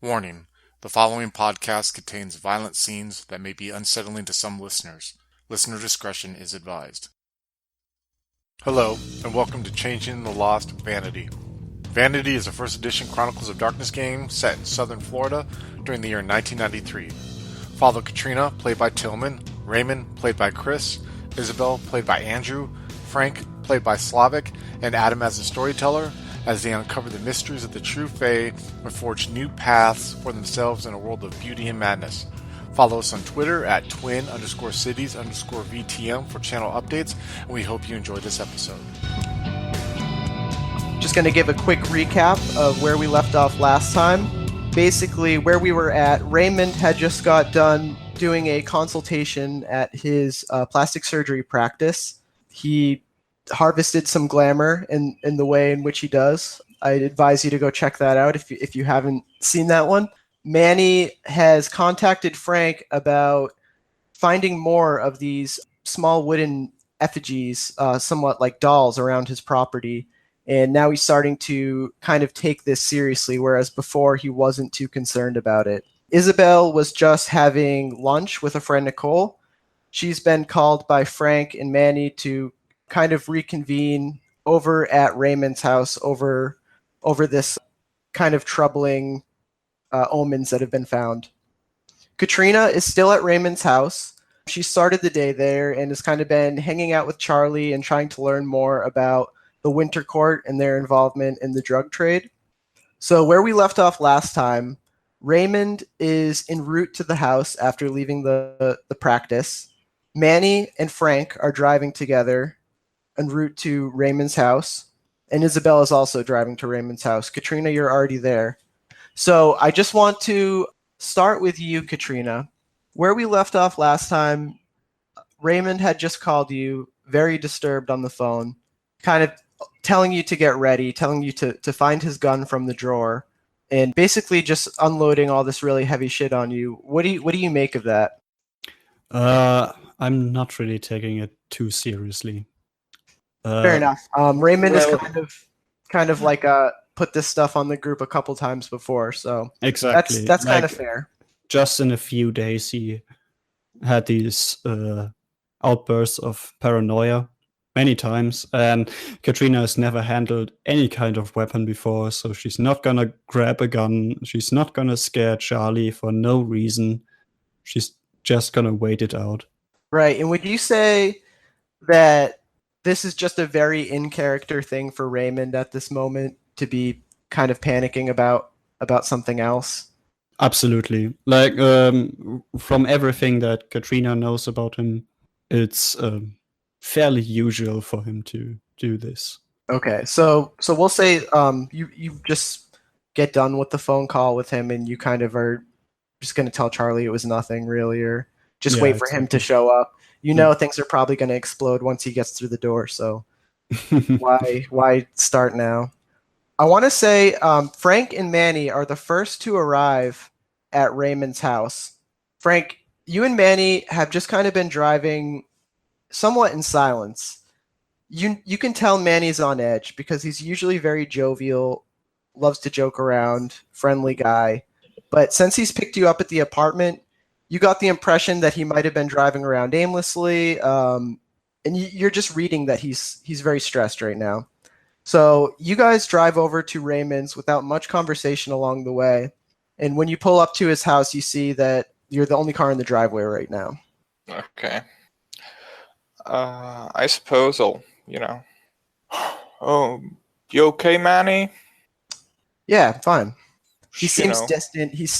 Warning: the following podcast contains violent scenes that may be unsettling to some listeners. Listener discretion is advised. Hello, and welcome to Changing the Lost Vanity. Vanity is a first edition Chronicles of Darkness game set in southern Florida during the year 1993. Follow Katrina, played by Tillman, Raymond, played by Chris, Isabel, played by Andrew, Frank, played by Slavic, and Adam as the storyteller, as they uncover the mysteries of the true Fae and forge new paths for themselves in a world of beauty and madness. Follow us on Twitter at twin_cities_VTM for channel updates, and we hope you enjoy this episode. Just going to give a quick recap of where we left off last time. Basically, where we were at, Raymond had just got done doing a consultation at his plastic surgery practice. He harvested some glamour in the way in which he does. I'd advise you to go check that out if you haven't seen that one. Manny has contacted Frank about finding more of these small wooden effigies, somewhat like dolls, around his property. And now he's starting to kind of take this seriously, whereas before he wasn't too concerned about it. Isabel was just having lunch with a friend, Nicole. She's been called by Frank and Manny to kind of reconvene over at Raymond's house over this kind of troubling omens that have been found. Katrina is still at Raymond's house. She started the day there and has kind of been hanging out with Charlie and trying to learn more about the Winter Court and their involvement in the drug trade. So where we left off last time, Raymond is en route to the house after leaving the practice. Manny and Frank are driving together en route to Raymond's house, and Isabel is also driving to Raymond's house. Katrina, you're already there. So I just want to start with you, Katrina. Where we left off last time, Raymond had just called you, very disturbed on the phone, kind of telling you to get ready, telling you to find his gun from the drawer, and basically just unloading all this really heavy shit on you. What do you make of that? I'm not really taking it too seriously. Fair enough. Raymond has kind of like put this stuff on the group a couple times before, so exactly that's kind of fair. Just in a few days, he had these outbursts of paranoia many times, and Katrina has never handled any kind of weapon before, so she's not gonna grab a gun. She's not gonna scare Charlie for no reason. She's just gonna wait it out. Right, and would you say that this is just a very in-character thing for Raymond at this moment to be kind of panicking about something else? Absolutely. Like, from everything that Katrina knows about him, it's fairly usual for him to do this. Okay, so we'll say you just get done with the phone call with him, and you kind of are just going to tell Charlie it was nothing really, or just wait for him to show up. You know things are probably going to explode once he gets through the door, so why start now? I want to say Frank and Manny are the first to arrive at Raymond's house. Frank, you and Manny have just kind of been driving somewhat in silence. You can tell Manny's on edge because he's usually very jovial, loves to joke around, friendly guy. But since he's picked you up at the apartment, you got the impression that he might have been driving around aimlessly, and you're just reading that he's very stressed right now. So you guys drive over to Raymond's without much conversation along the way, and when you pull up to his house, you see that you're the only car in the driveway right now. Okay. I suppose I'll, Oh, you okay, Manny? Yeah, fine. He seems distant. He's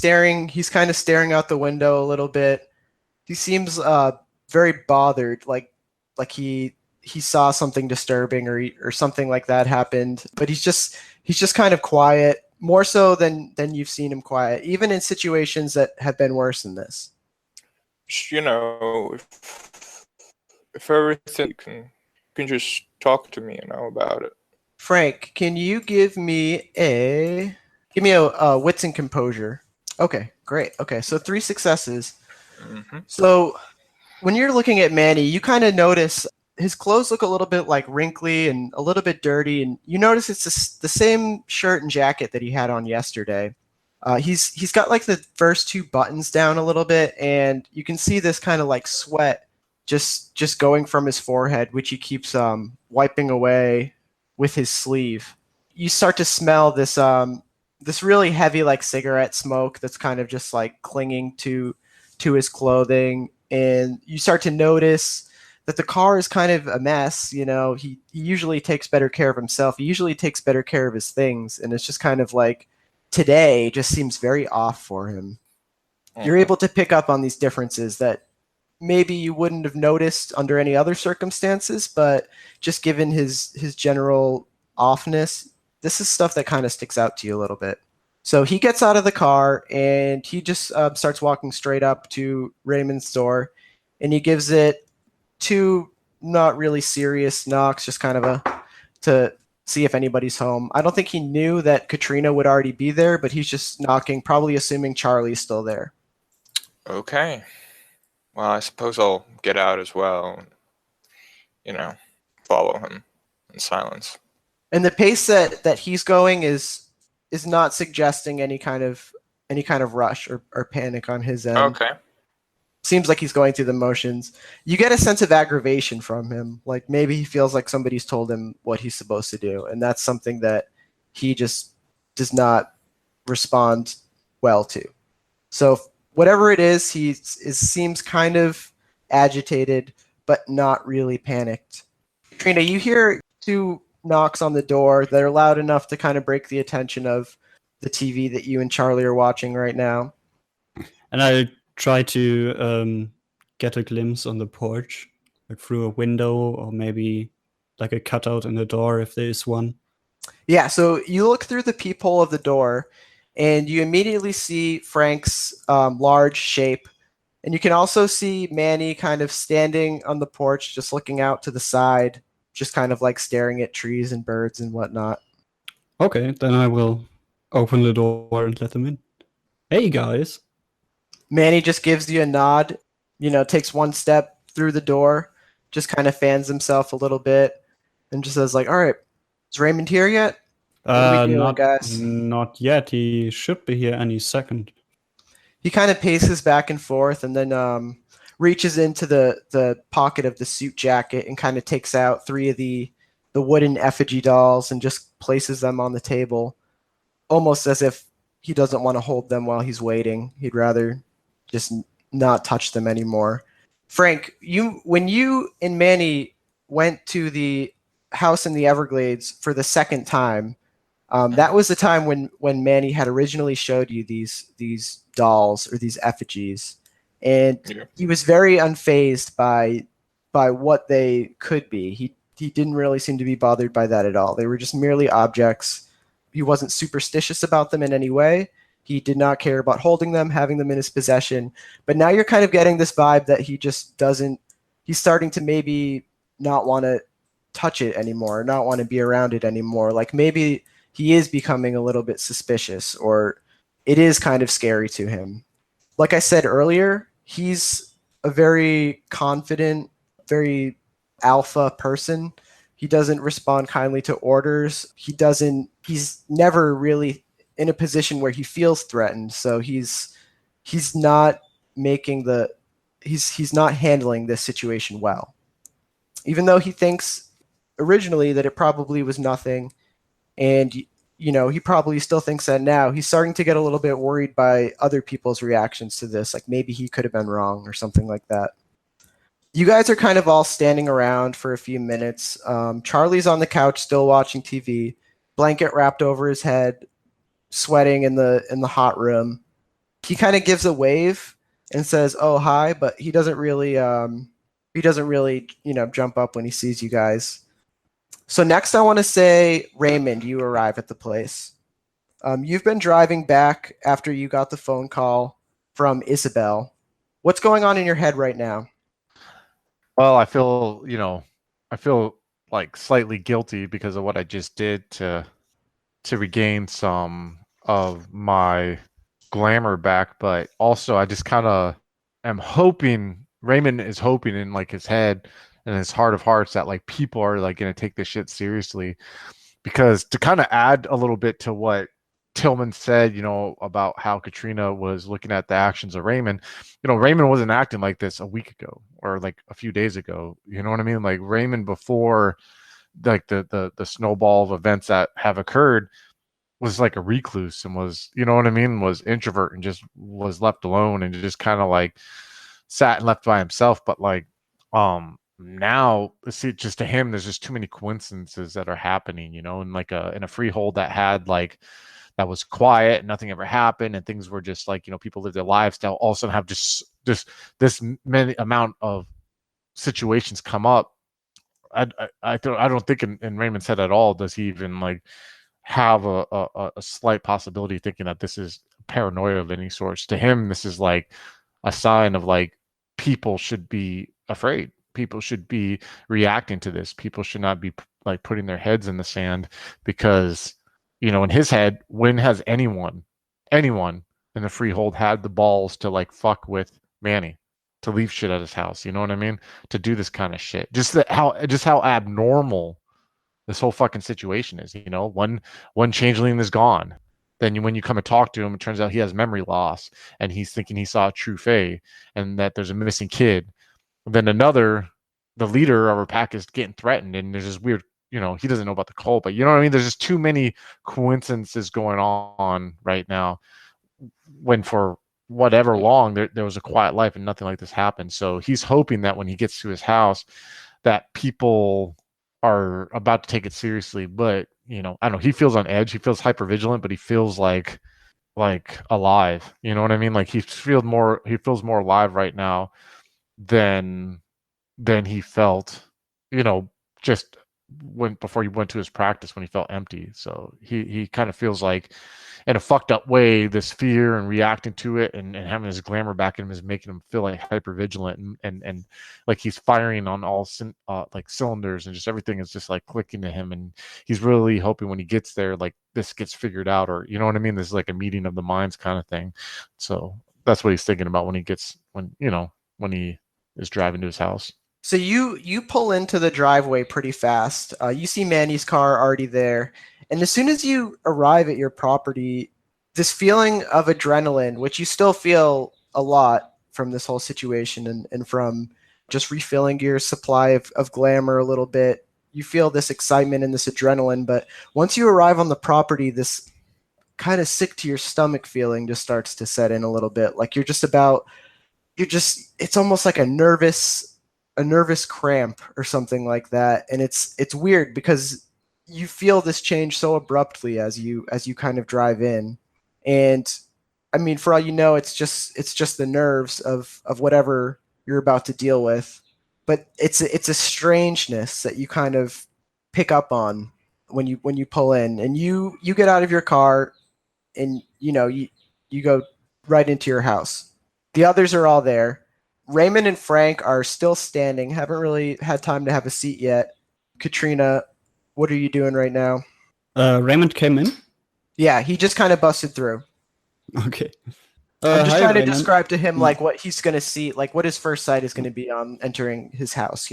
kind of staring out the window a little bit. He seems very bothered, like he saw something disturbing or something like that happened. But he's just kind of quiet, more so than you've seen him quiet, even in situations that have been worse than this. If everything you can just talk to me, about it. Frank, can you give me a wits and composure? Okay, great. Okay, so 3 successes. Mm-hmm. So when you're looking at Manny, you kind of notice his clothes look a little bit like wrinkly and a little bit dirty, and you notice it's the same shirt and jacket that he had on yesterday. He's got like the first two buttons down a little bit, and you can see this kind of like sweat just going from his forehead, which he keeps wiping away with his sleeve. You start to smell this really heavy like cigarette smoke that's kind of just like clinging to his clothing, and you start to notice that the car is kind of a mess. He usually takes better care of himself. He usually takes better care of his things, and it's just kind of like today just seems very off for him. You're able to pick up on these differences that maybe you wouldn't have noticed under any other circumstances, but just given his general offness, this is stuff that kind of sticks out to you a little bit. So he gets out of the car and he just starts walking straight up to Raymond's door, and he gives it two not really serious knocks, just kind of to see if anybody's home. I don't think he knew that Katrina would already be there, but he's just knocking, probably assuming Charlie's still there. Okay. Well, I suppose I'll get out as well. Follow him in silence. And the pace that he's going is not suggesting any kind of rush or panic on his end. Okay. Seems like he's going through the motions. You get a sense of aggravation from him. Like maybe he feels like somebody's told him what he's supposed to do, and that's something that he just does not respond well to. So whatever it is, he seems kind of agitated, but not really panicked. Katrina, you hear two knocks on the door that are loud enough to kind of break the attention of the TV that you and Charlie are watching right now. And I try to get a glimpse on the porch, like through a window or maybe like a cutout in the door if there is one. Yeah, so you look through the peephole of the door and you immediately see Frank's large shape. And you can also see Manny kind of standing on the porch, just looking out to the side, just kind of like staring at trees and birds and whatnot. Okay, then I will open the door and let them in. Hey, guys. Manny just gives you a nod, takes one step through the door, just kind of fans himself a little bit, and just says like, all right, is Raymond here yet? What are we doing, guys? Not yet. He should be here any second. He kind of paces back and forth and then reaches into the pocket of the suit jacket and kind of takes out three of the wooden effigy dolls and just places them on the table, almost as if he doesn't want to hold them while he's waiting. He'd rather just not touch them anymore. Frank, when you and Manny went to the house in the Everglades for the second time, that was the time when Manny had originally showed you these dolls or these effigies, and he was very unfazed by what they could be. He didn't really seem to be bothered by that at all. They were just merely objects. He wasn't superstitious about them in any way. He did not care about holding them, having them in his possession. But now you're kind of getting this vibe that he just doesn't. He's starting to maybe not want to touch it anymore, not want to be around it anymore. Like maybe he is becoming a little bit suspicious, or it is kind of scary to him. Like I said earlier, he's a very confident, very alpha person. He doesn't respond kindly to orders. He's never really in a position where he feels threatened. So he's not he's not handling this situation well. Even though he thinks originally that it probably was nothing, and he probably still thinks that now, he's starting to get a little bit worried by other people's reactions to this. Like maybe he could have been wrong or something like that. You guys are kind of all standing around for a few minutes. Charlie's on the couch still watching TV, blanket wrapped over his head, sweating in the hot room. He kind of gives a wave and says, "Oh, hi," but he doesn't really jump up when he sees you guys. So next I want to say, Raymond, you arrive at the place. You've been driving back after you got the phone call from Isabel. What's going on in your head right now? Well, I feel like slightly guilty because of what I just did to regain some of my glamour back, but also I just kind of am hoping, Raymond is hoping in like his head and his heart of hearts, that like people are like going to take this shit seriously, because to kind of add a little bit to what Tillman said, about how Katrina was looking at the actions of Raymond, Raymond wasn't acting like this a week ago or like a few days ago. You know what I mean? Like Raymond before like the snowball of events that have occurred was like a recluse and was, was introvert and just was left alone and just kind of like sat and left by himself. But like, now see, just to him, there's just too many coincidences that are happening, in like in a freehold that had like, that was quiet and nothing ever happened and things were just like, people live their lives. Now all of a sudden have just this many amount of situations come up. I don't think in Raymond's head at all does he even like have a slight possibility thinking that this is paranoia of any sort. To him, this is like a sign of like people should be afraid. People should be reacting to this. People should not be like putting their heads in the sand because, in his head, when has anyone in the freehold had the balls to like fuck with Manny, to leave shit at his house? You know what I mean? To do this kind of shit. Just how abnormal this whole fucking situation is. One changeling is gone. Then when you come and talk to him, it turns out he has memory loss and he's thinking he saw a true fae and that there's a missing kid. Then the leader of our pack is getting threatened and there's this weird, he doesn't know about the cult, but you know what I mean? There's just too many coincidences going on right now when for whatever long there was a quiet life and nothing like this happened. So he's hoping that when he gets to his house that people are about to take it seriously, but I don't know, he feels on edge, he feels hyper vigilant, but he feels like alive. You know what I mean? Like he feels more alive right now than he felt, just before he went to his practice when he felt empty. So he kind of feels like in a fucked up way, this fear and reacting to it and having his glamour back in him is making him feel like hyper vigilant and like he's firing on all like cylinders and just everything is just like clicking to him. And he's really hoping when he gets there, like this gets figured out, or you know what I mean? This is like a meeting of the minds kind of thing. So that's what he's thinking about when he is driving to his house. So you pull into the driveway pretty fast. You see Manny's car already there, and as soon as you arrive at your property, this feeling of adrenaline, which you still feel a lot from this whole situation and from just refilling your supply of glamour a little bit, you feel this excitement and this adrenaline. But once you arrive on the property, this kind of sick to your stomach feeling just starts to set in a little bit. Like it's almost like a nervous cramp or something like that. And it's weird because you feel this change so abruptly as you kind of drive in. And I mean, for all you know, it's just the nerves of whatever you're about to deal with. But it's a strangeness that you kind of pick up on when you pull in and you get out of your car and you go right into your house. The others are all there. Raymond and Frank are still standing, haven't really had time to have a seat yet. Katrina, what are you doing right now? Raymond came in? Yeah, he just kind of busted through. Okay. I'm just hi, trying to Raymond. describe to him like what he's going to see, like what his first sight is going to be on entering his house,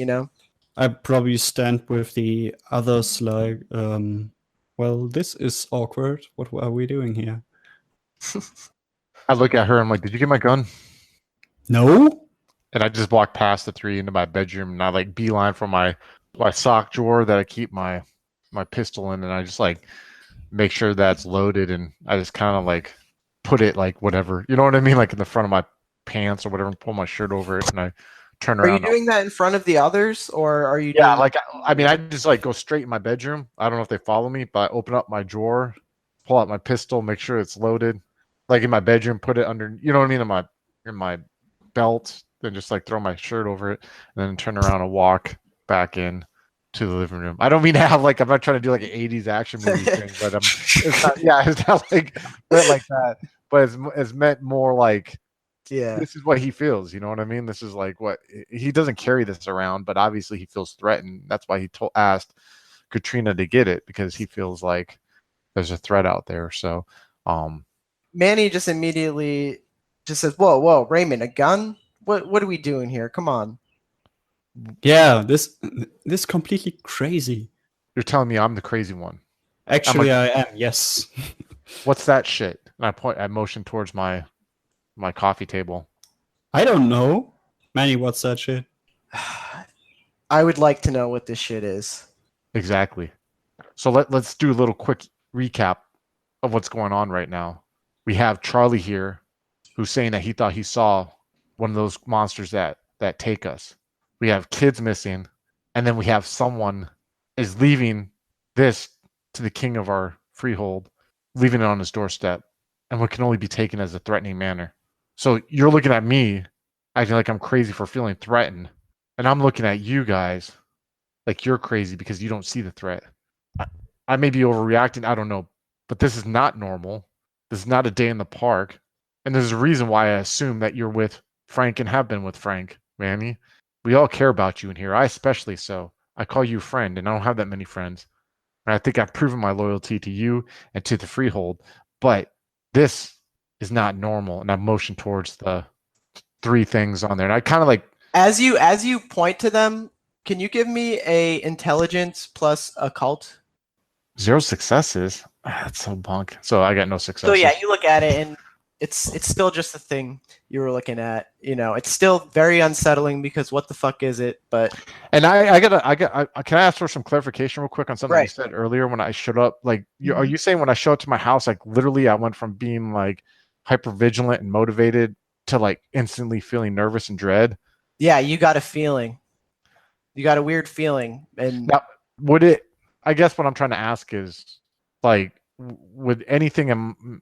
I probably stand with the others like, well, this is awkward. What are we doing here? I look at her, I'm like, did you get my gun? No? And I just walk past the three into my bedroom and I like beeline from my sock drawer that I keep my pistol in and I just like make sure that's loaded and I just kind of like put it like whatever, you know what I mean? Like in the front of my pants or whatever and pull my shirt over it and I turn around. Are you doing that in front of the others or are you Yeah, doing... like I mean I just like go straight in my bedroom. I don't know if they follow me, but I open up my drawer, pull out my pistol, make sure it's loaded. Like in my bedroom, put it under, you know what I mean, in my belt, then just like throw my shirt over it and then turn around and walk back in to the living room. I don't mean to have like, I'm not trying to do like an 80s action movie thing, but it's not like meant like that, but it's meant more like, Yeah, this is what he feels, you know what I mean? This is like what he doesn't carry this around, but obviously he feels threatened. That's why he asked Katrina to get it because he feels like there's a threat out there. So Manny just immediately just says, whoa, Raymond, a gun? What are we doing here? Come on. Yeah, this completely crazy. you're telling me I'm the crazy one? Actually, I am, yes. What's that shit? And I motion towards my coffee table. I don't know. Manny, what's that shit? I would like to know what this shit is. Exactly. So let's do a little quick recap of what's going on right now. We have Charlie here, who's saying that he thought he saw one of those monsters that take us. We have kids missing, and then we have someone is leaving this to the king of our freehold, leaving it on his doorstep, and what can only be taken as a threatening manner. So you're looking at me, acting like I'm crazy for feeling threatened, and I'm looking at you guys like you're crazy because you don't see the threat. I may be overreacting, I don't know, but this is not normal. This is not a day in the park. And there's a reason why I assume that you're with Frank and have been with Frank, Manny. We all care about you in here. I especially so. I call you friend, and I don't have that many friends. And I think I've proven my loyalty to you and to the Freehold. But this is not normal. And I've motioned towards the 3 things on there. And I kind of like... As you point to them, can you give me a intelligence plus occult? 0 successes? That's so bunk. So I got no successes. So yeah, you look at it and it's still just the thing you were looking at. You know, it's still very unsettling because what the fuck is it? But and can I ask for some clarification real quick on something you said earlier when I showed up? Like, are you saying when I showed up to my house, like literally I went from being like hyper vigilant and motivated to like instantly feeling nervous and dread? Yeah, you got a feeling. You got a weird feeling. And now, I guess what I'm trying to ask is, like, would anything in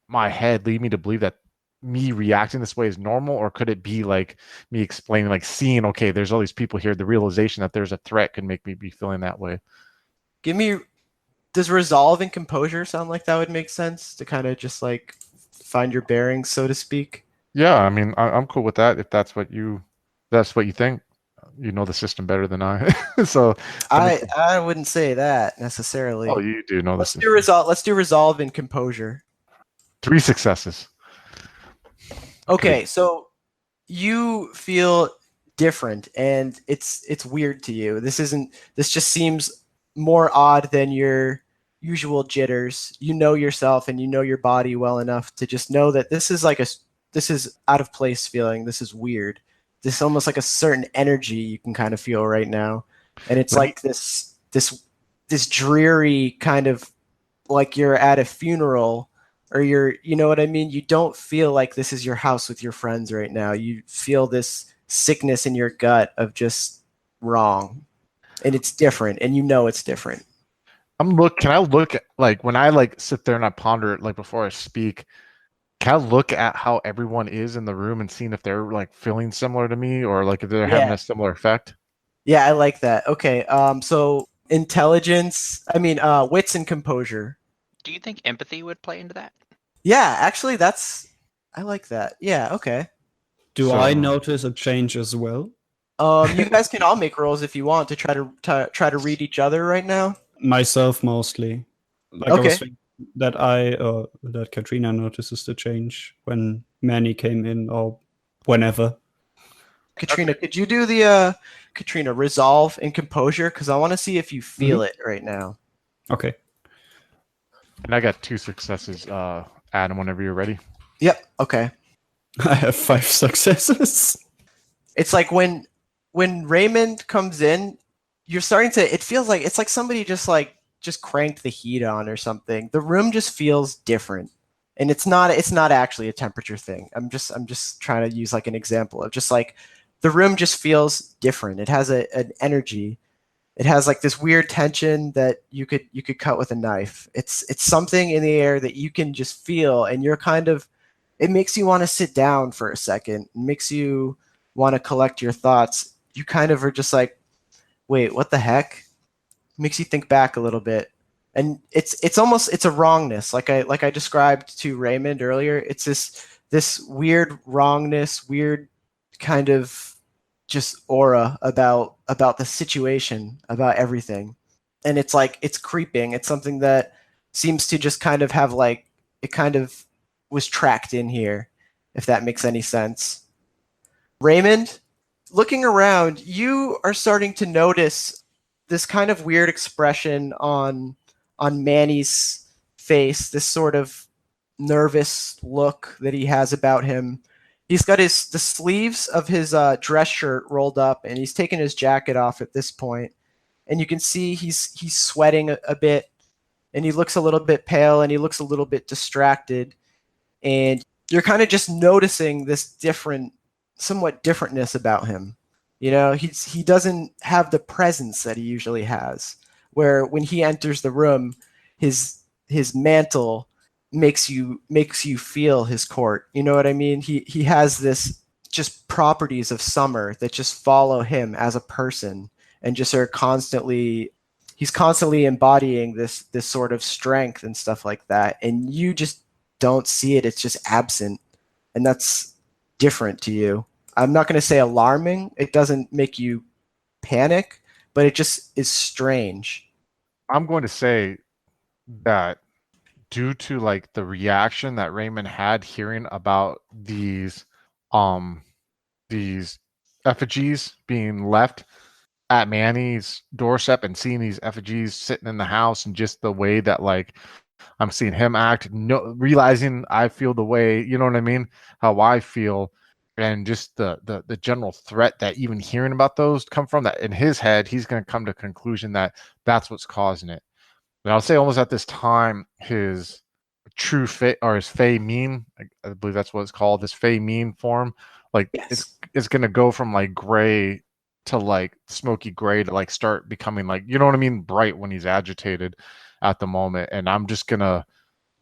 my head lead me to believe that me reacting this way is normal, or could it be like me explaining, like seeing, okay, there's all these people here, the realization that there's a threat could make me be feeling that way? Does resolve and composure sound like that would make sense to kind of just like find your bearings, so to speak? Yeah, I mean, I'm cool with that if that's what you think. You know the system better than I. So I wouldn't say that necessarily. Oh, you do know Let's do resolve and composure. 3 successes. Okay, so you feel different and it's weird to you. This just seems more odd than your usual jitters. You know yourself and you know your body well enough to just know that this is out of place feeling. This is weird. This is almost like a certain energy you can kind of feel right now. And it's like this dreary kind of like you're at a funeral or you know what I mean? You don't feel like this is your house with your friends right now. You feel this sickness in your gut of just wrong. And it's different and you know it's different. Can I look at, like, when I like sit there and I ponder it, like before I speak, can I look at how everyone is in the room and seeing if they're like feeling similar to me or like if they're having a similar effect? Yeah, I like that. Okay. So intelligence, wits and composure. Do you think empathy would play into that? Yeah, actually I like that. Yeah, okay. Do I notice a change as well? You guys can all make rolls if you want to try to read each other right now. Myself mostly. Like okay. I was thinking that Katrina notices the change when Manny came in or whenever. Katrina, could you do the resolve and composure? Because I want to see if you feel it right now. Okay. And I got 2 successes, Adam, whenever you're ready. Yep, okay. I have 5 successes. It's like when Raymond comes in, you're starting to, it feels like, it's like somebody just cranked the heat on or something. The room just feels different. And it's not actually a temperature thing. I'm just trying to use like an example of just like the room just feels different. It has an energy. It has like this weird tension that you could cut with a knife. It's something in the air that you can just feel, and you're kind of, it makes you want to sit down for a second. It makes you want to collect your thoughts. You kind of are just like, wait, what the heck? It makes you think back a little bit. And it's almost, it's a wrongness. Like I described to Raymond earlier, it's this weird wrongness, weird kind of just aura about the situation, about everything. And it's like, it's creeping. It's something that seems to just kind of have like, it kind of was tracked in here, if that makes any sense. Raymond, looking around, you are starting to notice this kind of weird expression on Manny's face, this sort of nervous look that he has about him. He's got the sleeves of his dress shirt rolled up, and he's taken his jacket off at this point. And you can see he's sweating a bit, and he looks a little bit pale, and he looks a little bit distracted. And you're kind of just noticing this somewhat differentness about him. You know, he doesn't have the presence that he usually has, where when he enters the room, his mantle makes you feel his court. You know what I mean? He has this just properties of summer that just follow him as a person, and just are he's constantly embodying this sort of strength and stuff like that, and you just don't see it. It's just absent, and that's different to you. I'm not going to say alarming. It doesn't make you panic, but it just is strange. I'm going to say that due to like the reaction that Raymond had hearing about these effigies being left at Manny's doorstep, and seeing these effigies sitting in the house, and just the way that like I'm seeing him act, realizing I feel the way, you know what I mean, how I feel, and just the general threat that even hearing about those come from, that in his head he's going to come to a conclusion that that's what's causing it. And I'll say almost at this time, his true or his fey meme, I believe that's what it's called, this fey meme form, like Yes. it's going to go from like gray to like smoky gray to like start becoming like, you know what I mean, bright when he's agitated at the moment. And I'm just gonna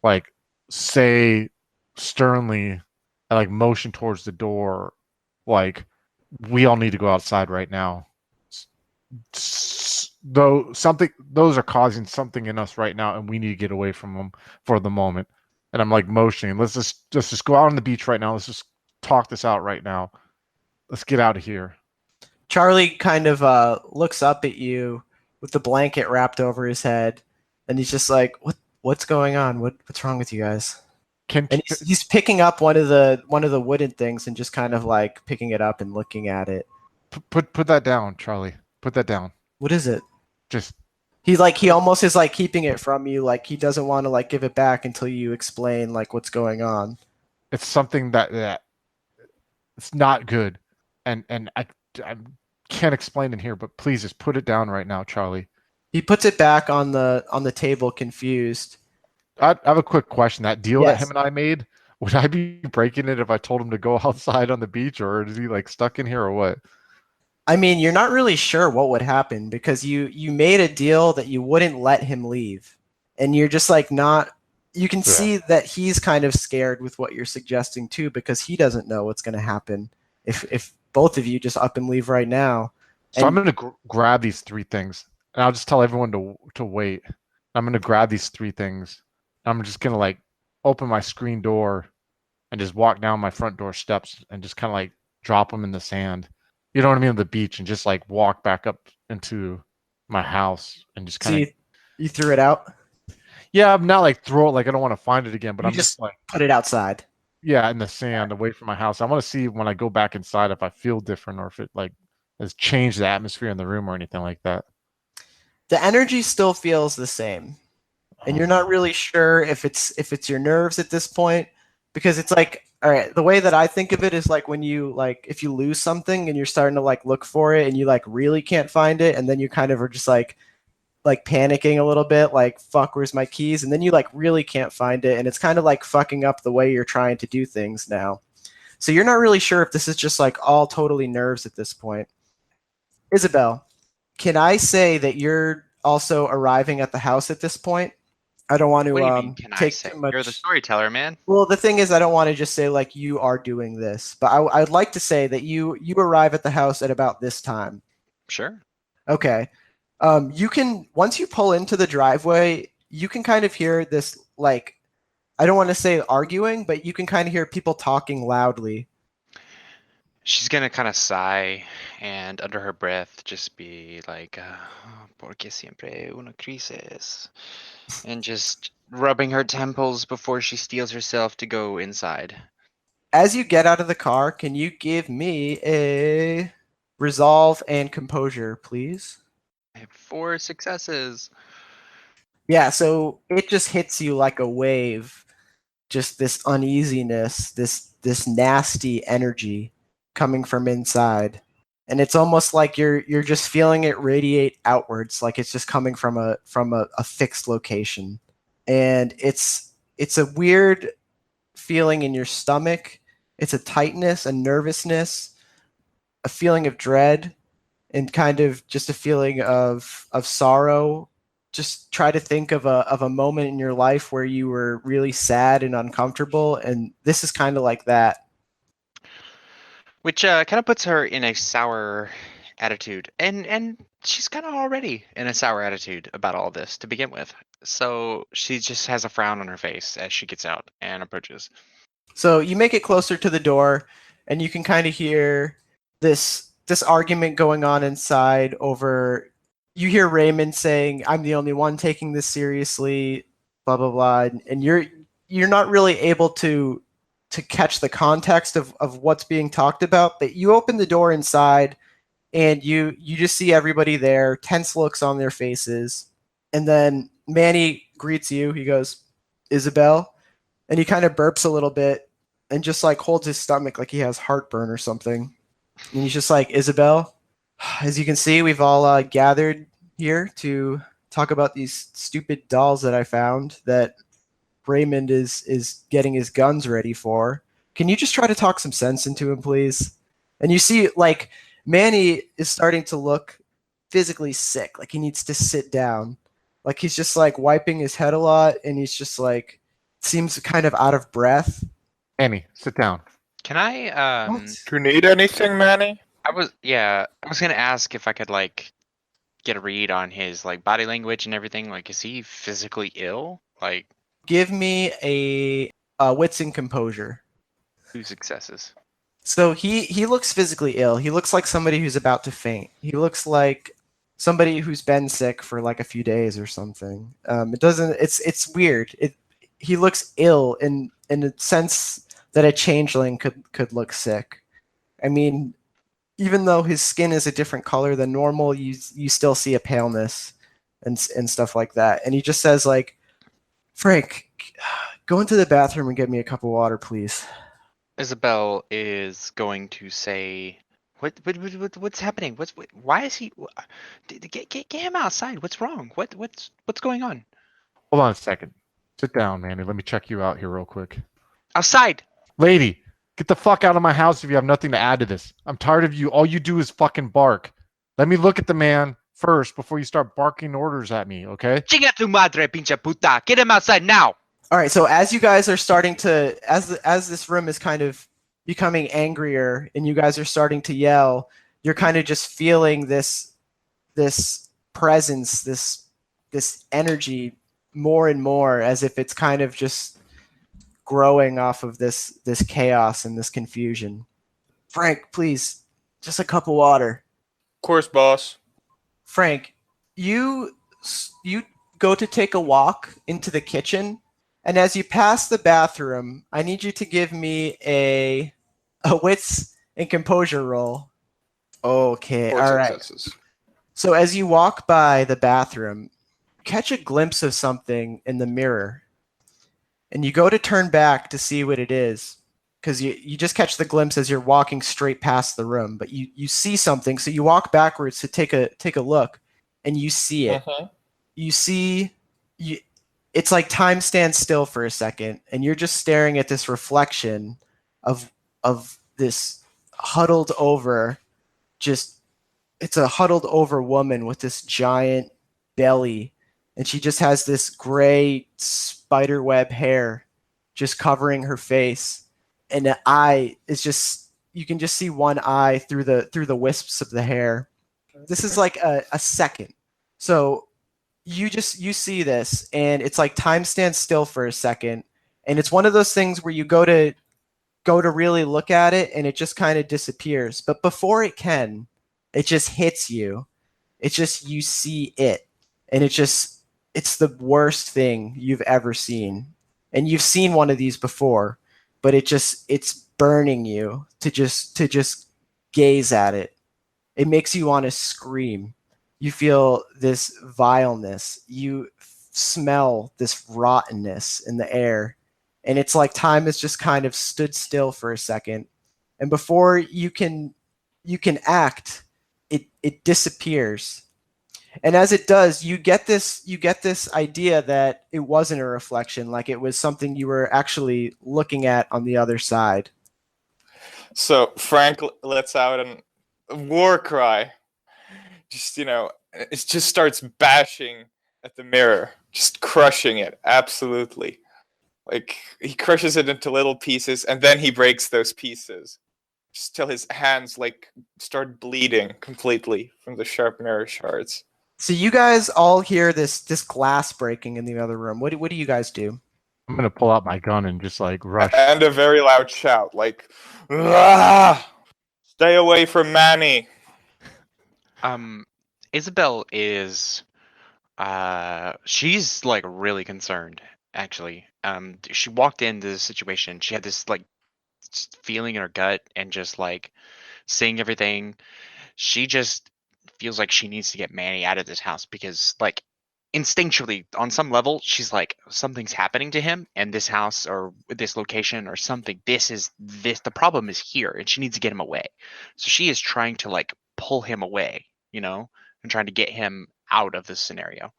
like say sternly, and like motion towards the door, like, we all need to go outside right now. Though those are causing something in us right now, and we need to get away from them for the moment. And I'm like motioning, let's just go out on the beach right now. Let's just talk this out right now. Let's get out of here. Charlie kind of looks up at you with the blanket wrapped over his head, and he's just like, "What's going on? What's wrong with you guys?" And he's picking up one of the wooden things and just kind of like picking it up and looking at it. Put that down, Charlie. Put that down. What is it? Just he almost is like keeping it from you, like he doesn't want to like give it back until you explain like what's going on. It's something that it's not good, and I can't explain in here, but please just put it down right now, Charlie. He puts it back on the table, confused. I have a quick question. That deal Yes. that him and I made, would I be breaking it if I told him to go outside on the beach, or is he like stuck in here, or what? I mean, you're not really sure what would happen, because you made a deal that you wouldn't let him leave, and you're just like not. You can see that he's kind of scared with what you're suggesting too, because he doesn't know what's going to happen if both of you just up and leave right now. So I'm going to grab these three things, and I'll just tell everyone to wait. I'm going to grab these three things. I'm just going to like open my screen door and just walk down my front door steps and just kind of like drop them in the sand. You know what I mean? On the beach, and just like walk back up into my house and just kind of. You threw it out? Yeah, I'm not like throw it, like I don't want to find it again, but I'm just like put it outside. Yeah, in the sand away from my house. I want to see when I go back inside if I feel different, or if it like has changed the atmosphere in the room or anything like that. The energy still feels the same. And you're not really sure if it's your nerves at this point, because it's like, all right, the way that I think of it is like when you like if you lose something and you're starting to like look for it and you like really can't find it, and then you kind of are just like panicking a little bit, like, fuck, where's my keys? And then you like really can't find it, and it's kind of like fucking up the way you're trying to do things now. So you're not really sure if this is just like all totally nerves at this point. Isabel, can I say that you're also arriving at the house at this point? I don't want to What do you mean, can take I say? too much. You're the storyteller, man. Well, the thing is, I don't want to just say like you are doing this, but I'd like to say that you arrive at the house at about this time. Sure. Okay. You can, once you pull into the driveway, you can kind of hear this, like, I don't want to say arguing, but you can kind of hear people talking loudly. She's gonna kind of sigh and under her breath just be like, "Porque siempre una crisis," and just rubbing her temples before she steels herself to go inside. As you get out of the car, can you give me a resolve and composure, please? I have 4 successes. Yeah, so it just hits you like a wave. Just this uneasiness, this nasty energy coming from inside. And it's almost like you're just feeling it radiate outwards, like it's just coming from a fixed location. And it's a weird feeling in your stomach. It's a tightness, a nervousness, a feeling of dread, and kind of just a feeling of sorrow. Just try to think of a moment in your life where you were really sad and uncomfortable, and this is kind of like that. Which kind of puts her in a sour attitude, and she's kind of already in a sour attitude about all this to begin with. So she just has a frown on her face as she gets out and approaches. So you make it closer to the door, and you can kind of hear this argument going on inside over. You hear Raymond saying, "I'm the only one taking this seriously," blah blah blah, and you're not really able to catch the context of what's being talked about. But you open the door inside, and you just see everybody there, tense looks on their faces, and then Manny greets you. He goes, "Isabel," and he kind of burps a little bit and just like holds his stomach like he has heartburn or something. And he's just like, "Isabel, as you can see, we've all gathered here to talk about these stupid dolls that I found that Raymond is getting his guns ready for. Can you just try to talk some sense into him, please?" And you see, like, Manny is starting to look physically sick. Like he needs to sit down. Like he's just like wiping his head a lot, and he's just like seems kind of out of breath. Annie, sit down. Can I What? Do you need anything, Manny? I was gonna ask if I could like get a read on his like body language and everything. Like, is he physically ill? Like, Give me a wits and composure. 2 successes. So he looks physically ill. He looks like somebody who's about to faint. He looks like somebody who's been sick for like a few days or something. It doesn't. It's weird. He looks ill in a sense that a changeling could look sick. I mean, even though his skin is a different color than normal, you still see a paleness and stuff like that. And he just says like, "Frank, go into the bathroom and get me a cup of water, please." Isabel is going to say, what's happening? Why is he? Get him outside. What's wrong? What's going on? Hold on a second. Sit down, Manny. Let me check you out here real quick. Outside. Lady, get the fuck out of my house if you have nothing to add to this. I'm tired of you. All you do is fucking bark. Let me look at the man first before you start barking orders at me, okay? Chinga tu madre, pinche puta. Get him outside now. All right, so as you guys are starting to, as this room is kind of becoming angrier, and you guys are starting to yell, you're kind of just feeling this presence, this energy more and more, as if it's kind of just growing off of this chaos and this confusion. Frank, please, just a cup of water. Of course, boss. Frank, you go to take a walk into the kitchen. And as you pass the bathroom, I need you to give me a wits and composure roll. Okay, 4 all right. successes. So as you walk by the bathroom, catch a glimpse of something in the mirror. And you go to turn back to see what it is. Because you just catch the glimpse as you're walking straight past the room. But you see something, so you walk backwards to take a look, and you see it. You see... It's like time stands still for a second, and you're just staring at this reflection of this huddled over, it's a huddled over woman with this giant belly, and she just has this gray spiderweb hair just covering her face, and the eye is just, you can just see one eye through the wisps of the hair. This is like a second. So you see this, and it's like time stands still for a second, and it's one of those things where you go to really look at it, and it just kind of disappears. But before it can, it just hits you. It's just, you see it, and it's the worst thing you've ever seen. And you've seen one of these before, but it's burning you to just gaze at it. It makes you want to scream. You feel this vileness. You smell this rottenness in the air, and it's like time has just kind of stood still for a second, and before you can act, it disappears. And as it does, you get this idea that it wasn't a reflection, like it was something you were actually looking at on the other side. So Frank lets out a war cry. Just, it just starts bashing at the mirror, just crushing it, absolutely. Like, he crushes it into little pieces, and then he breaks those pieces. Just till his hands, start bleeding completely from the sharp mirror shards. So you guys all hear this glass breaking in the other room. What do you guys do? I'm gonna pull out my gun and just rush. And a very loud shout, "Ah! Stay away from Manny!" Isabel is, she's really concerned, actually. She walked into the situation. She had this feeling in her gut, and just seeing everything. She just feels like she needs to get Manny out of this house because instinctually, on some level, she's like, something's happening to him, and this house or this location or something, the problem is here, and she needs to get him away. So she is trying to pull him away, and trying to get him out of this scenario.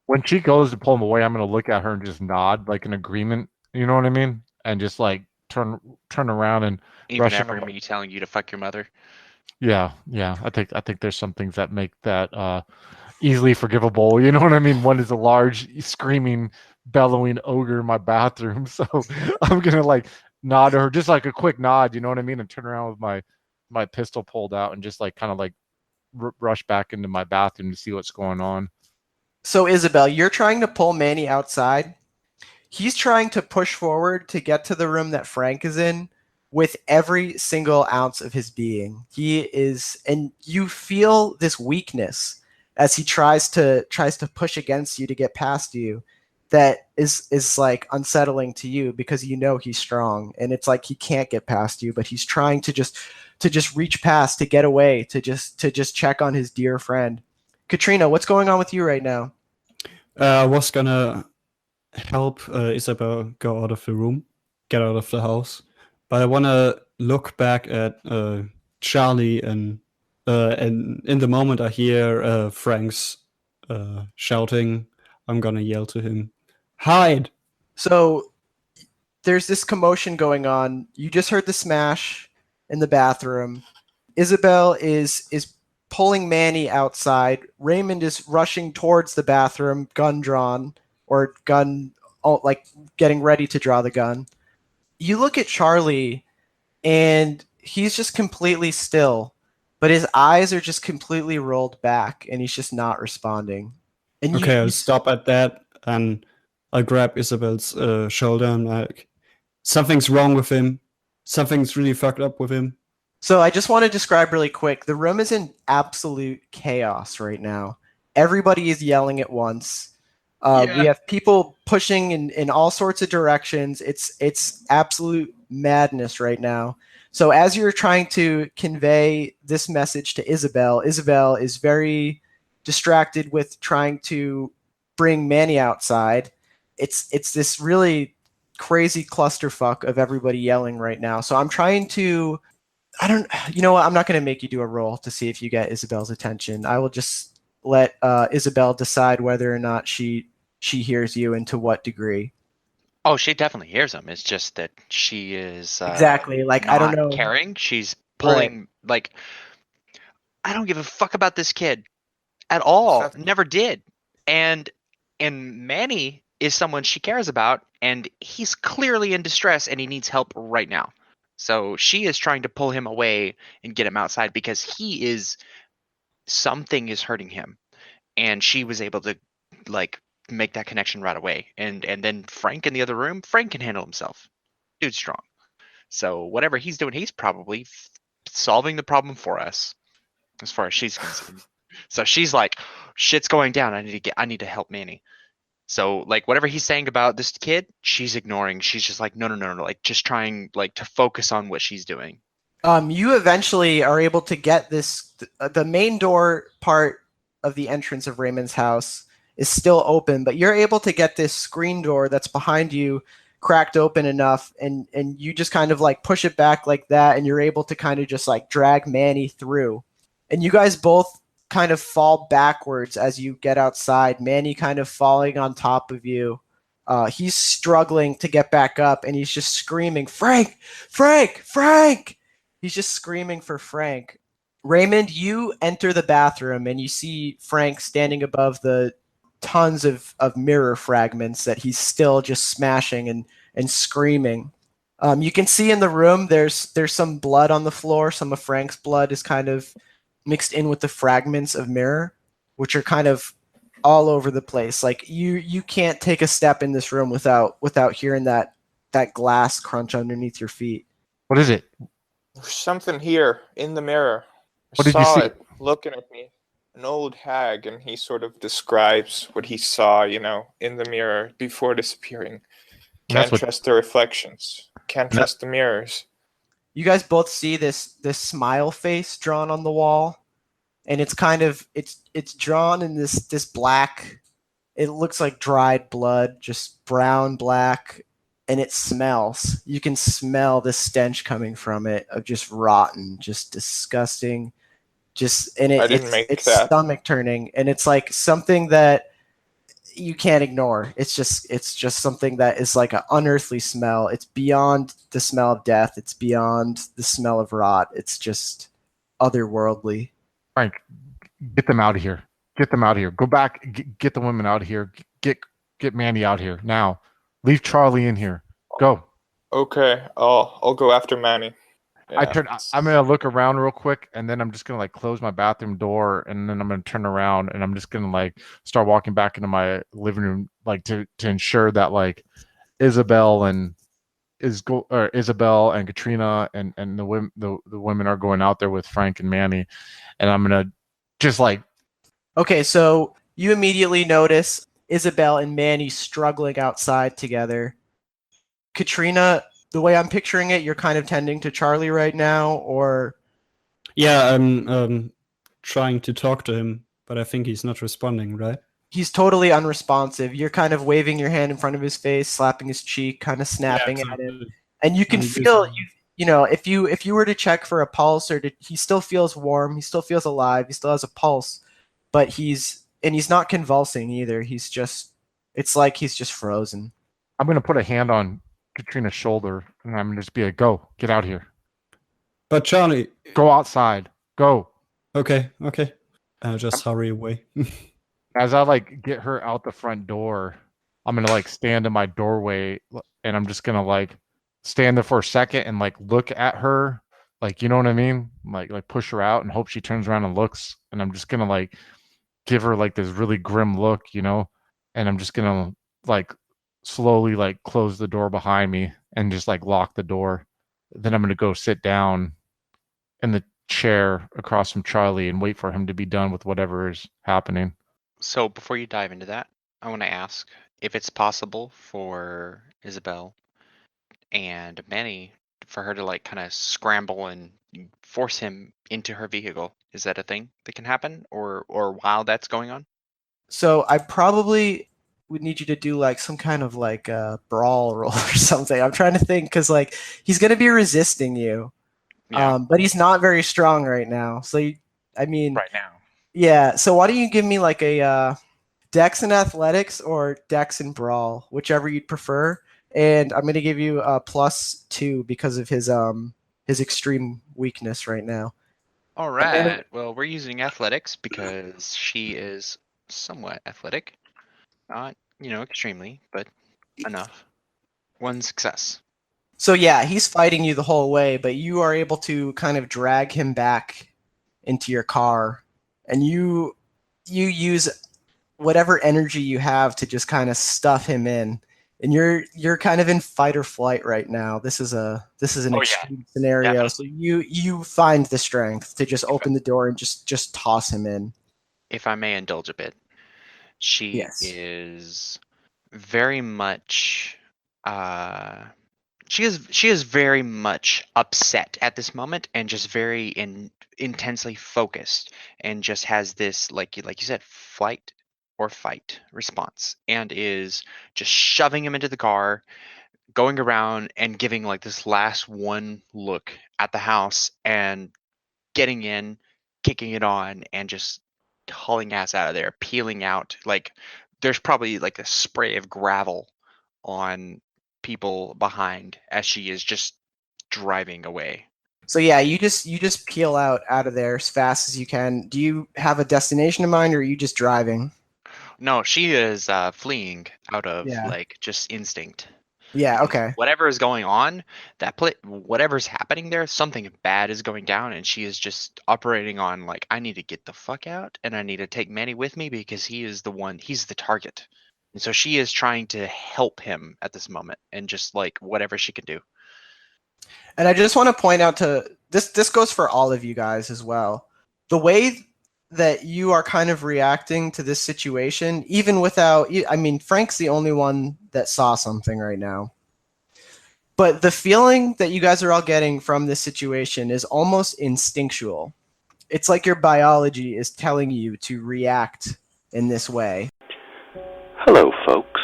When she goes to pull him away, I'm gonna look at her and just nod an agreement. You know what I mean? And just turn around and even rush after him. me telling you to fuck your mother. Yeah. I think there's some things that make that easily forgivable. You know what I mean? One is a large, screaming, bellowing ogre in my bathroom, so I'm gonna nod to her, just a quick nod. You know what I mean? And turn around with my pistol pulled out and just rush back into my bathroom to see what's going on. So Isabel, you're trying to pull Manny outside. He's trying to push forward to get to the room that Frank is in with every single ounce of his being. He is, and you feel this weakness as he tries to push against you to get past you. That is unsettling to you because he's strong, and it's he can't get past you, but he's trying to just reach past, to get away, to just check on his dear friend. Katrina, what's going on with you right now? I was gonna help Isabel go out of the room, get out of the house, but I wanna look back at Charlie, and in the moment I hear Frank's shouting, I'm gonna yell to him, "Hide!" So there's this commotion going on. You just heard the smash in the bathroom. Isabel is pulling Manny outside. Raymond is rushing towards the bathroom, gun drawn, or gun getting ready to draw the gun. You look at Charlie, and he's just completely still, but his eyes are just completely rolled back, and he's just not responding. And I'll stop at that, and I grab Isabel's shoulder and something's wrong with him. Something's really fucked up with him. So I just want to describe really quick. The room is in absolute chaos right now. Everybody is yelling at once. We have people pushing in all sorts of directions. It's absolute madness right now. So as you're trying to convey this message to Isabel, Isabel is very distracted with trying to bring Manny outside. It's this really crazy clusterfuck of everybody yelling right now. So I'm trying to, you know what? I'm not going to make you do a roll to see if you get Isabel's attention. I will just let Isabel decide whether or not she hears you and to what degree. Oh, she definitely hears him. It's just that she is exactly I don't know, caring. She's pulling I don't give a fuck about this kid at all. Never did. And Manny is someone she cares about, and he's clearly in distress, and he needs help right now. So she is trying to pull him away and get him outside because something is hurting him, and she was able to make that connection right away. And then Frank in the other room, Frank can handle himself. Dude's strong. So whatever he's doing, he's probably solving the problem for us, as far as she's concerned. So she's like, shit's going down. I need to help Manny. So whatever he's saying about this kid, she's ignoring. She's just no. Just trying to focus on what she's doing. You eventually are able to get the main door part of the entrance of Raymond's house is still open, but you're able to get this screen door that's behind you cracked open enough, and you just kind of like push it back like that, and you're able to kind of just like drag Manny through. And you guys both kind of fall backwards as you get outside, Manny kind of falling on top of you. He's struggling to get back up, and he's just screaming, Frank, Frank, Frank! He's just screaming for Frank. Raymond, you enter the bathroom, and you see Frank standing above the tons of mirror fragments that he's still just smashing and screaming. You can see in the room there's some blood on the floor. Some of Frank's blood is kind of mixed in with the fragments of mirror, which are kind of all over the place. Like you can't take a step in this room without hearing that glass crunch underneath your feet. What is it? There's something here in the mirror. What I did you saw see? it looking at me. An old hag, and he sort of describes what he saw, in the mirror before disappearing. Can't trust the reflections. Can't trust the mirrors. You guys both see this smile face drawn on the wall, and it's kind of it's drawn in this black. It looks like dried blood, just brown black, and it smells. You can smell the stench coming from it of just rotten, just disgusting. It's stomach turning, and it's like something that you can't ignore. It's just something that is like an unearthly smell. It's beyond the smell of death. It's beyond the smell of rot. It's just otherworldly. Frank, get them out of here. Get them out of here. Go back. Get the women out of here. Get Mandy out here now. Leave Charlie in here. Go. Okay, I'll go after Manny. Yeah. I'm gonna look around real quick, and then I'm just gonna like close my bathroom door, and then I'm gonna turn around, and I'm just gonna like start walking back into my living room, like to ensure that like Isabel and Katrina and the women are going out there with Frank and Manny, and I'm gonna just like. Okay, so you immediately notice Isabel and Manny struggling outside together. Katrina, the way I'm picturing it, you're kind of tending to Charlie right now, or? Yeah, I'm trying to talk to him, but I think he's not responding, right? He's totally unresponsive. You're kind of waving your hand in front of his face, slapping his cheek, kind of snapping at him. And you can feel, if you were to check for a pulse, he still feels warm, he still feels alive, he still has a pulse, but he's not convulsing either. It's like he's just frozen. I'm going to put a hand on Katrina's shoulder, and I'm going to just be like, go, get out here. But Charlie... Go outside. Go. Okay. I'll just hurry away. As I like get her out the front door, I'm going to like stand in my doorway, and I'm just going to like stand there for a second and like look at her. Like, you know what I mean? Like push her out and hope she turns around and looks. And I'm just going to like give her like this really grim look, and I'm just going to like slowly like close the door behind me and just like lock the door. Then I'm going to go sit down in the chair across from Charlie and wait for him to be done with whatever is happening. So before you dive into that, I want to ask if it's possible for Isabel and Manny for her to like kind of scramble and force him into her vehicle. Is that a thing that can happen, or while that's going on? So I probably would need you to do like some kind of like a brawl roll or something. I'm trying to think, because like he's gonna be resisting you, but he's not very strong right now. So right now. Yeah. So why don't you give me like a Dex and Athletics or Dex and Brawl, whichever you'd prefer. And I'm gonna give you a +2 because of his extreme weakness right now. All right. Well, we're using athletics because she is somewhat athletic. Not, extremely, but enough. 1 success. So yeah, he's fighting you the whole way, but you are able to kind of drag him back into your car, and you use whatever energy you have to just kind of stuff him in. And you're kind of in fight or flight right now. This is an extreme scenario. Yeah. So you find the strength to just open the door and just toss him in. If I may indulge a bit, she is very much she is very much upset at this moment, and just very intensely focused, and just has this like you said, fight or fight response and is just shoving him into the car, going around and giving like this last one look at the house and getting in, kicking it on, and just hauling ass out of there, peeling out. Like there's probably like a spray of gravel on people behind as she is just driving away. So yeah, you just peel out of there as fast as you can. Do you have a destination in mind, or are you just driving? No, she is fleeing out of Yeah. like just instinct. Yeah. Because Okay. whatever is going on, whatever's happening there, something bad is going down, and she is just operating on like, I need to get the fuck out, and I need to take Manny with me because he's the target, and so she is trying to help him at this moment, and just like whatever she can do. And I just want to point out to this goes for all of you guys as well. The way that you are kind of reacting to this situation, even without, I mean, Frank's the only one that saw something right now. But the feeling that you guys are all getting from this situation is almost instinctual. It's like your biology is telling you to react in this way. Hello, folks.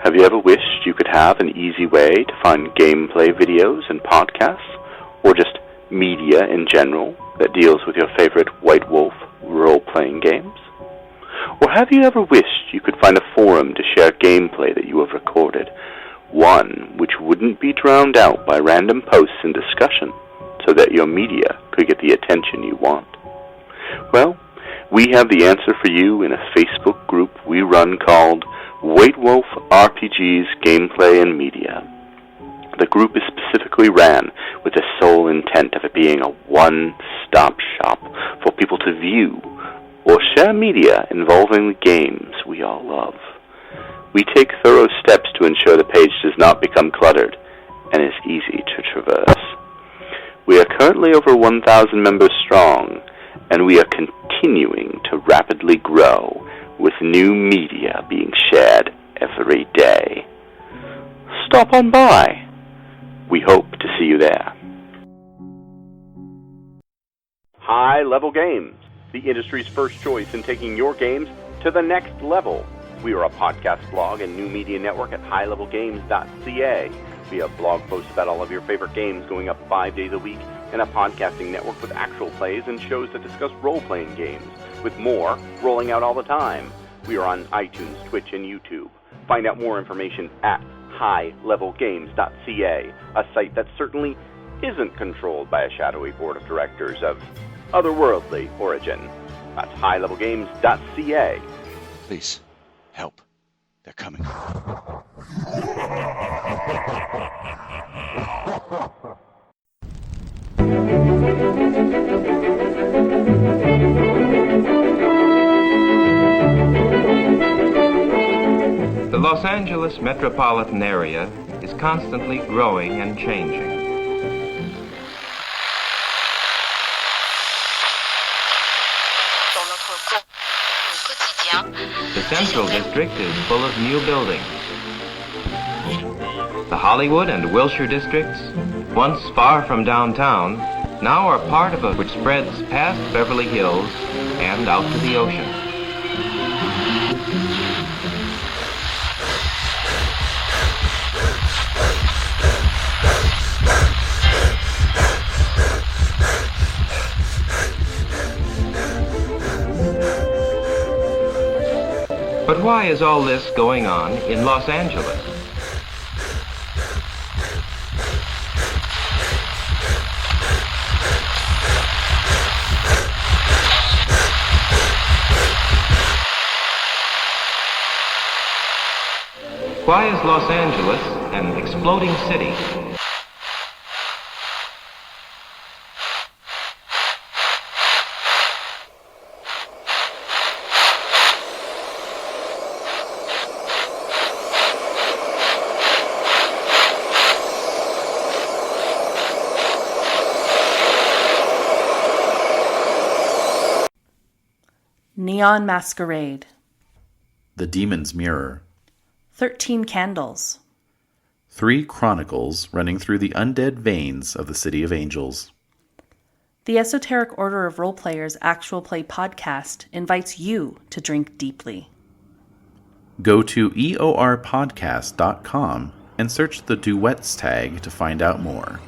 Have you ever wished you could have an easy way to find gameplay videos and podcasts, or just media in general that deals with your favorite White Wolf role-playing games? Or have you ever wished you could find a forum to share gameplay that you have recorded, one which wouldn't be drowned out by random posts and discussion, so that your media could get the attention you want? Well, we have the answer for you in a Facebook group we run called White Wolf RPGs Gameplay and Media. The group is specifically ran with the sole intent of it being a one-stop shop for people to view or share media involving the games we all love. We take thorough steps to ensure the page does not become cluttered and is easy to traverse. We are currently over 1,000 members strong, and we are continuing to rapidly grow, with new media being shared every day. Stop on by. We hope to see you there. High Level Games, the industry's first choice in taking your games to the next level. We are a podcast blog and new media network at highlevelgames.ca. We have blog posts about all of your favorite games going up 5 days a week, and a podcasting network with actual plays and shows that discuss role-playing games, with more rolling out all the time. We are on iTunes, Twitch, and YouTube. Find out more information at highlevelgames.ca, a site that certainly isn't controlled by a shadowy board of directors of otherworldly origin. That's highlevelgames.ca. Please, help. They're coming. The Los Angeles metropolitan area is constantly growing and changing. The Central District is full of new buildings. The Hollywood and Wilshire districts, once far from downtown, now are part of a which spreads past Beverly Hills and out to the ocean. But why is all this going on in Los Angeles? Why is Los Angeles an exploding city? Neon Masquerade. The Demon's Mirror. 13 Candles. 3 Chronicles running through the undead veins of the City of Angels. The Esoteric Order of Roleplayers Actual Play podcast invites you to drink deeply. Go to eorpodcast.com and search the duets tag to find out more.